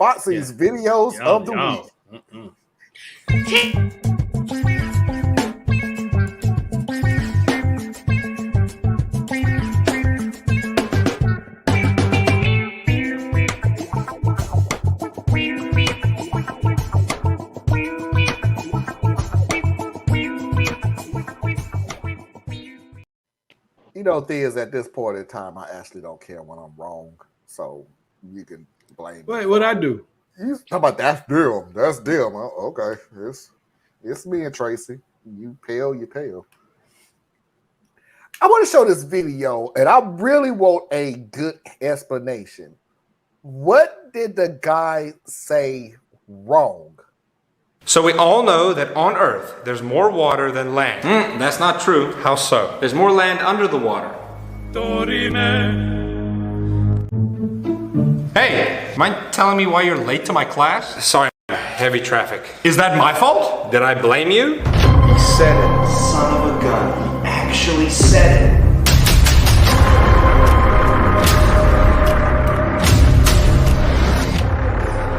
Foxy's videos of the week. You know, Thea's at this point in time, I actually don't care when I'm wrong. So you can blame me. What'd I do? You talk about that's them. That's them. Oh, okay. It's me and Tracy. You pale, you pale. I want to show this video, and I really want a good explanation. What did the guy say wrong? So we all know that on Earth, there's more water than land. That's not true. How so? There's more land under the water. Hey, mind telling me why you're late to my class? Sorry, heavy traffic. Is that my fault? Did I blame you? He said it, son of a gun. He actually said it.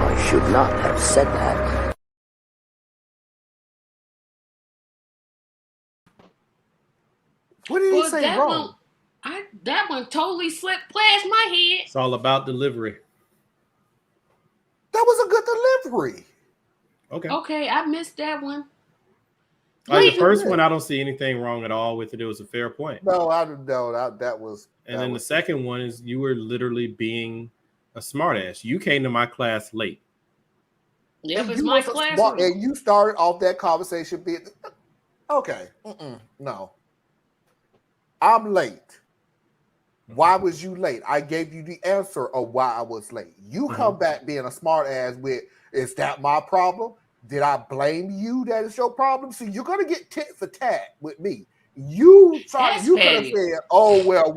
I should not have said that. What did he say wrong? That one totally slipped past my head. It's all about delivery. That was a good delivery. Okay, I missed that one. The first one, I don't see anything wrong at all with it. It was a fair point. No, I don't know. That was. And then the second one is you were literally being a smartass. You came to my class late. Yeah, it's my class. And you started off that conversation being okay. No. I'm late. Why was you late? I gave you the answer of why I was late. You come back being a smart ass with, is that my problem? Did I blame you that it's your problem? See, you're gonna get tit for tat with me. You could have said, "Oh well."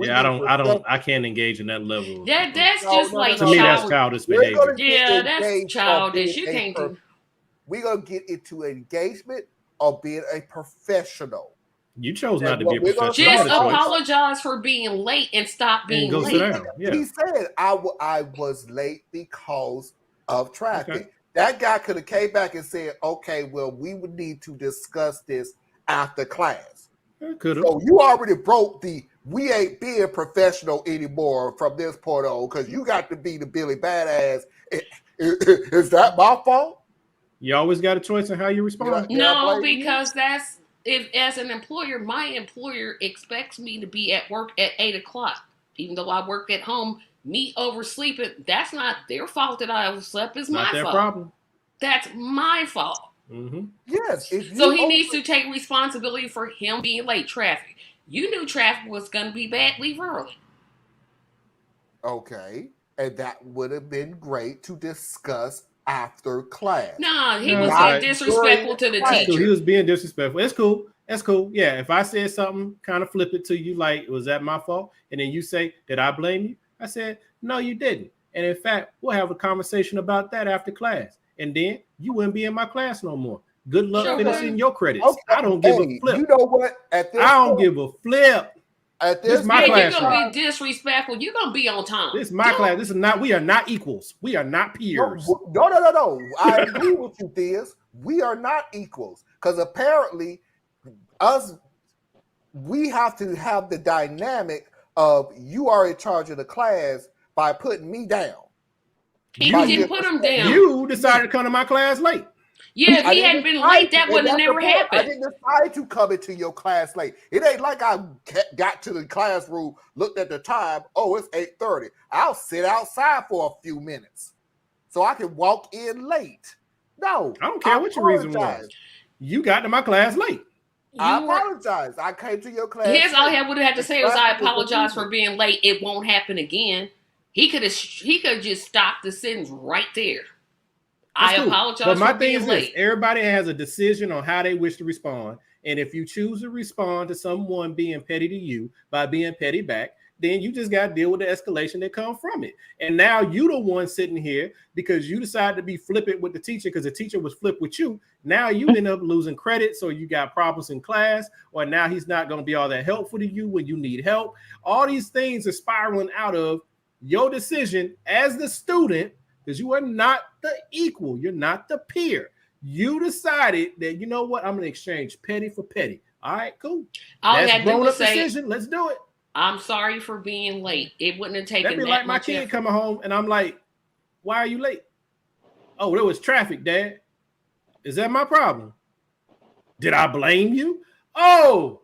I can't engage in that level. That's just like to me, that's childish behavior. Yeah, that's childish. You can't do. We're gonna get into engagement of being a professional. You chose not to be a professional. Just apologize for being late and stop being late. Sit down. Yeah. He said I was late because of traffic. Okay. That guy could have came back and said, "Okay, well, we would need to discuss this after class." So you already broke we ain't being professional anymore from this point on because you got to be the Billy Badass. Is that my fault? You always got a choice in how you respond. No, because that's if as an employer, my employer expects me to be at work at 8:00, even though I work at home. Me oversleeping, that's not their fault that I overslept. It's my fault. Problem. That's my fault. Mm-hmm. Yes. So he needs to take responsibility for him being late. Traffic. You knew traffic was going to be bad. Leave early. Okay. And that would have been great to discuss after class. Nah, he was being disrespectful to the teacher. So he was being disrespectful. It's cool. That's cool. Yeah. If I said something, kind of flip it to you like, was that my fault? And then you say, did I blame you? I said, no, you didn't. And in fact, we'll have a conversation about that after class. And then you wouldn't be in my class no more. Good luck finishing your credits. Okay. I don't give a flip. You know what? I don't give a flip. At this my class, you're gonna be disrespectful. You're gonna be on time. This is my class. This is not. We are not equals. We are not peers. No. I agree with you, Theus. We are not equals because apparently, we have to have the dynamic of you are in charge of the class by putting me down. He didn't put him down. You decided to come to my class late. Yeah, if he had been late, that would have never happened. I didn't decide to come into your class late. It ain't like I got to the classroom, looked at the time. Oh, it's 8:30. I'll sit outside for a few minutes so I can walk in late. No, I don't care what your reason was. You got to my class late. I apologize. I came to your class. Here's all he would have had to say was, "I apologize for being late. It won't happen again." He could have just stopped the sentence right there. I apologize. But my thing is this: everybody has a decision on how they wish to respond, and if you choose to respond to someone being petty to you by being petty back, then you just got to deal with the escalation that comes from it. And now you the one sitting here because you decided to be flippant with the teacher because the teacher was flipped with you. Now you end up losing credit, so you got problems in class, or now he's not going to be all that helpful to you when you need help. All these things are spiraling out of your decision as the student because you are not the equal. You're not the peer. You decided that, you know what, I'm going to exchange petty for petty. All right, cool. All you That's had to do grown was up say, decision. Let's do it. I'm sorry for being late. It wouldn't have That'd taken be that like my much kid effort. coming home and I'm like, why are you late? Oh, there was traffic, Dad. Is that my problem? Did I blame you? Oh.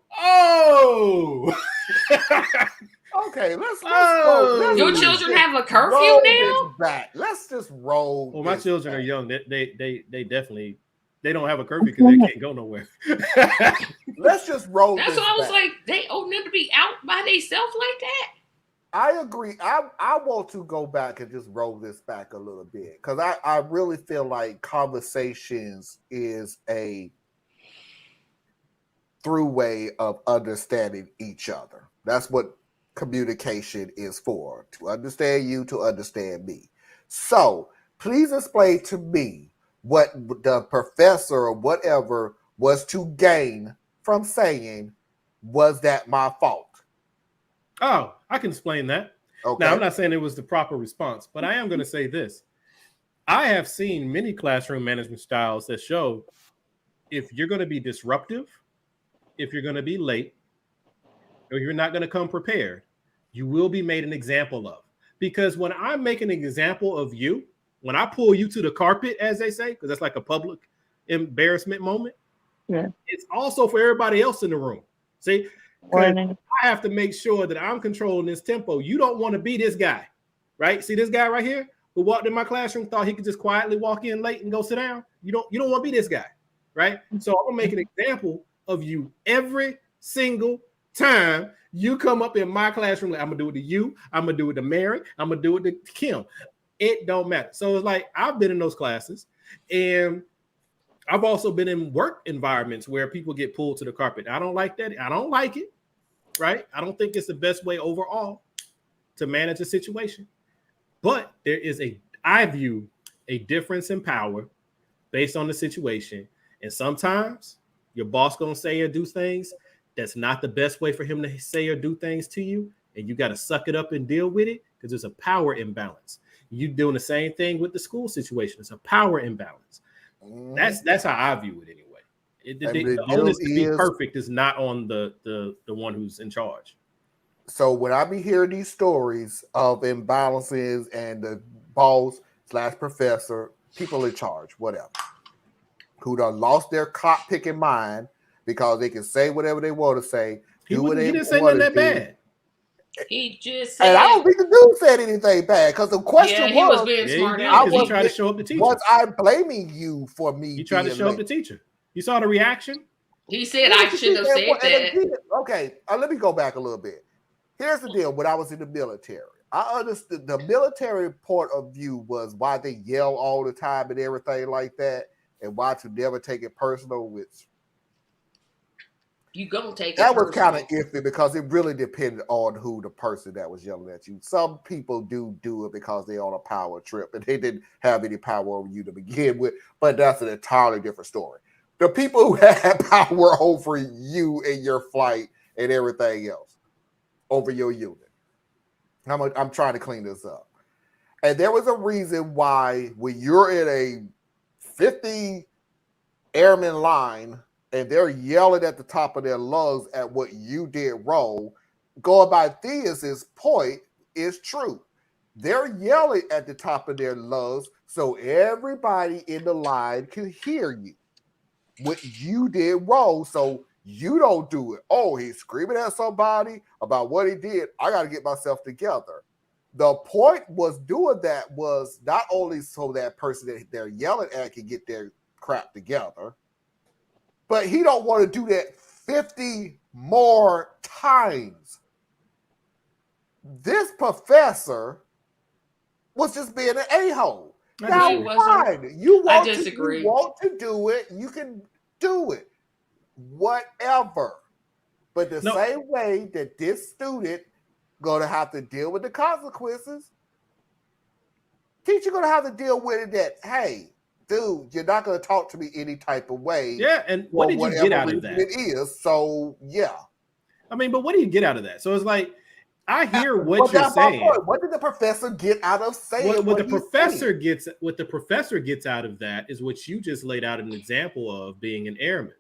Okay, let's Oh. go. Let's Your just children have a curfew roll now? this back. Let's just roll. Well, my this children back. are young. They definitely they don't have a curfew because they can't go nowhere. Let's just roll That's this why I was back. like, they old enough to be out by themselves like that. I agree. I want to go back and just roll this back a little bit because I really feel like conversations is a through way of understanding each other. That's what communication is for, to understand you, to understand me. So please explain to me what the professor or whatever was to gain from saying, was that my fault? Oh, I can explain that. Okay. Now, I'm not saying it was the proper response, but I am going to say this. I have seen many classroom management styles that show if you're going to be disruptive, if you're going to be late, or you're not going to come prepared, you will be made an example of. Because when I make an example of you, when I pull you to the carpet, as they say, because that's like a public embarrassment moment, it's also for everybody else in the room. See, because I have to make sure that I'm controlling this tempo. You don't want to be this guy, right? See this guy right here who walked in my classroom, thought he could just quietly walk in late and go sit down. You don't want to be this guy, right? So I'm gonna make an example of you every single time you come up in my classroom. Like, I'm gonna do it to you. I'm gonna do it to Mary. I'm gonna do it to Kim. It don't matter. So it's like I've been in those classes, and I've also been in work environments where people get pulled to the carpet. I don't like that. I don't like it, right? I don't think it's the best way overall to manage a situation. But there is I view a difference in power based on the situation. And sometimes your boss gonna say or do things that's not the best way for him to say or do things to you. And you got to suck it up and deal with it because there's a power imbalance. You doing the same thing with the school situation. It's a power imbalance. That's how I view it anyway. The onus to be perfect is not on the one who's in charge. So when I be hearing these stories of imbalances and the boss / professor, people in charge, whatever, who done lost their cop picking mind because they can say whatever they want to say, He didn't say nothing that bad. He just said, and I don't think the dude said anything bad because the question was being smart. He tried to show up the teacher. Was I blaming you for me? He tried to show up the teacher. You saw the reaction? He said, I shouldn't have said that. Again, okay, let me go back a little bit. Here's the deal. When I was in the military, I understood the military point of view was why they yell all the time and everything like that, and why to never take it personal, which you gonna take that was kind of iffy because it really depended on who the person that was yelling at you. Some people do it because they're on a power trip and they didn't have any power over you to begin with, but that's an entirely different story. The people who had power over you and your flight and everything else, over your unit. I'm trying to clean this up. And there was a reason why when you're in a 50 airman line and they're yelling at the top of their lungs at what you did wrong, going by Theus's point is true. They're yelling at the top of their lungs so everybody in the line can hear you. What you did wrong, so you don't do it. Oh, he's screaming at somebody about what he did. I got to get myself together. The point was doing that was not only so that person that they're yelling at can get their crap together, but he don't want to do that 50 more times. This professor was just being an a-hole. Now, fine. You want to do it, you can do it. Whatever. But the same way that this student going to have to deal with the consequences, teacher going to have to deal with it that, hey, dude, you're not going to talk to me any type of way. Yeah, and what did you get out of that? It is, so yeah. I mean, but what do you get out of that? So it's like, I hear But what you're that's my saying. point. What did the professor get out of saying? What the professor gets out of that is what you just laid out an example of being an airman.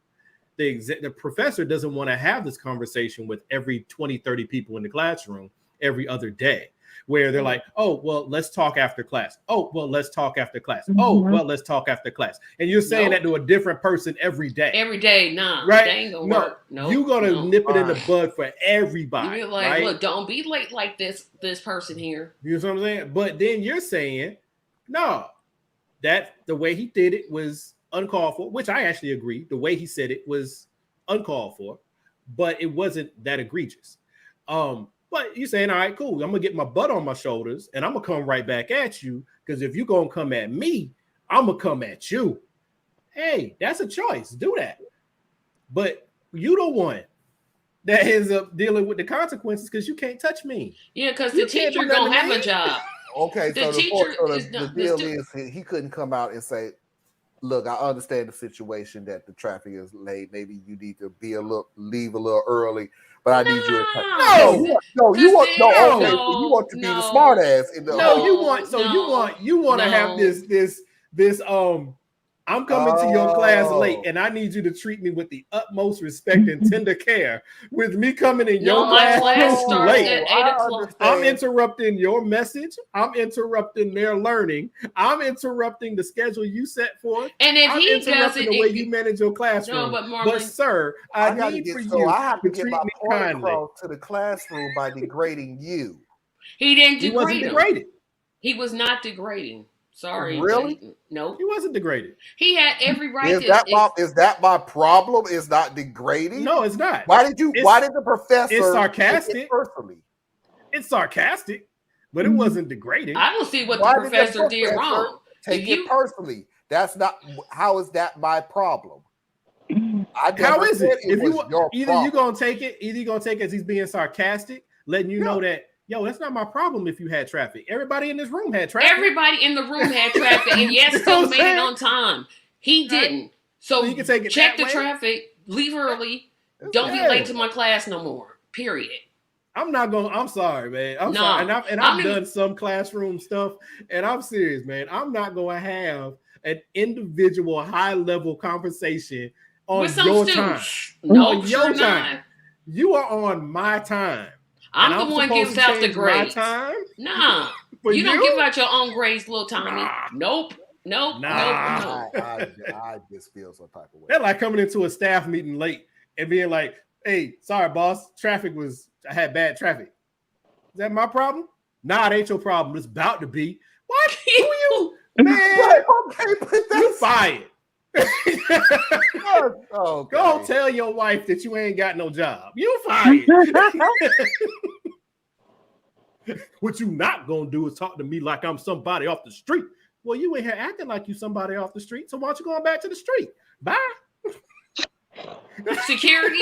The professor doesn't want to have this conversation with every 20, 30 people in the classroom every other day, where they're like, oh, well, let's talk after class. Oh, well, let's talk after class. Oh, well, let's talk after class. And you're saying that to a different person every day. Every day, nah. Right? That ain't gonna work. No. You're going to nip it in the bud for You everybody. be like, right? look, don't be late like this person here. You know what I'm saying? But then you're saying, no, that the way he did it was uncalled for, which I actually agree. The way he said it was uncalled for, but it wasn't that egregious. But you're saying, all right, cool. I'm gonna get my butt on my shoulders and I'm gonna come right back at you, because if you're gonna come at me, I'm gonna come at you. Hey, that's a choice. Do that. But you the one that ends up dealing with the consequences because you can't touch me. Yeah, because You the can't teacher do nothing don't to have me. a job. Okay, The so teacher the is not- deal the is he couldn't come out and say, look, I understand the situation that the traffic is late. Maybe you need to leave a little early, but I need you to come. No, you want you want to be the smart ass in the No, you want to have this I'm coming to your class late, and I need you to treat me with the utmost respect and tender care. With me coming in your class starts late, at 8 o'clock. I'm interrupting your message. I'm interrupting their learning. I'm interrupting the schedule you set forth. And if I'm he interrupting does the way you manage your classroom. No, but Marlon, sir, I need for you I have to get treat my me point kindly. across to the classroom by degrading you. He didn't He wasn't degrade him. degraded. He was not degrading. Sorry. Really? No. He wasn't degraded. He had every right Is that my problem? Is not degrading? No, it's not. Why did the professor? It's sarcastic. Take it personally. It's sarcastic, but it wasn't degrading. I don't see what the professor did wrong. Take it personally. That's not. How is that my problem? How is it? If you either you're gonna take it as he's being sarcastic, letting you know that, yo, that's not my problem. If you had traffic, everybody in this room had traffic. Everybody in the room had traffic, and yes, still made it on time. He didn't. So you can take it check the way. Traffic, leave early, don't be late to my class no more. Period. I'm sorry, man. I'm sorry. And I've done some classroom stuff, and I'm serious, man. I'm not gonna have an individual high-level conversation on your time. No, on your time. You are on my time. I'm the one who gives out the grades. My time? Nah. You don't give out your own grades, little Tommy. Nope. I just feel some type of way. They're like coming into a staff meeting late and being like, hey, sorry, boss. I had bad traffic. Is that my problem? Nah, it ain't your problem. It's about to be. What? Who you? Man, you fired. Go tell your wife that you ain't got no job. You fired. What you not gonna do is talk to me like I'm somebody off the street. Well, you ain't here acting like you somebody off the street, so why don't you go back to the street? Bye. Security.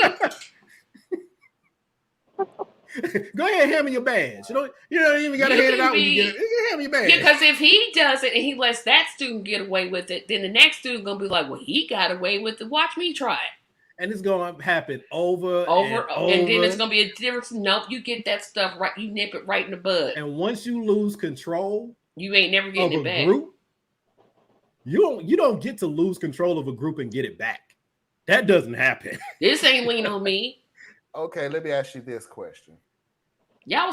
Go ahead and hand me your badge. You don't even gotta hand it out when you get it. You hand me your badge. Yeah, because if he does it and he lets that student get away with it, then the next student gonna be like, well, he got away with it. Watch me try it. And it's gonna happen over and then it's gonna be a difference. Nope, you get that stuff right, you nip it right in the bud. And once you lose control, you ain't never getting it back. Group, you don't get to lose control of a group and get it back. That doesn't happen. This ain't lean on me. Okay, let me ask you this question. Y'all